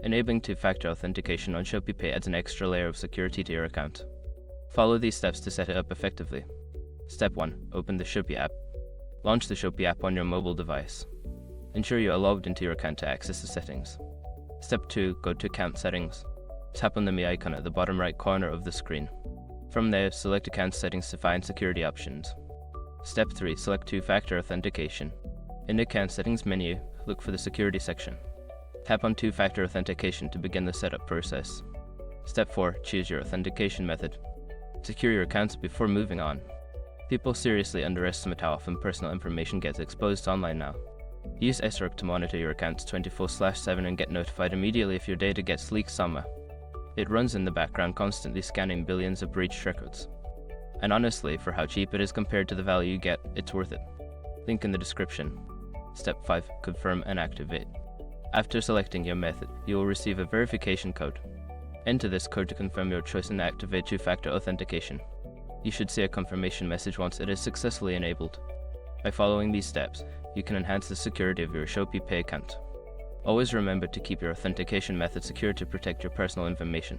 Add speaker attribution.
Speaker 1: Enabling two-factor authentication on ShopeePay adds an extra layer of security to your account. Follow these steps to set it up effectively. Step 1. Open the Shopee app. Launch the Shopee app on your mobile device. Ensure you are logged into your account to access the settings. Step 2. Go to Account Settings. Tap on the Me icon at the bottom right corner of the screen. From there, select Account Settings to find security options. Step 3. Select two-factor authentication. In the Account Settings menu, look for the Security section. Tap on two-factor authentication to begin the setup process. Step 4. Choose your authentication method. Secure your accounts before moving on. People seriously underestimate how often personal information gets exposed online now. Use SROC to monitor your accounts 24/7 and get notified immediately if your data gets leaked somewhere. It runs in the background, constantly scanning billions of breached records. And honestly, for how cheap it is compared to the value you get, it's worth it. Link in the description. Step 5. Confirm and activate. After selecting your method, you will receive a verification code. Enter this code to confirm your choice and activate two-factor authentication. You should see a confirmation message once it is successfully enabled. By following these steps, you can enhance the security of your ShopeePay account. Always remember to keep your authentication method secure to protect your personal information.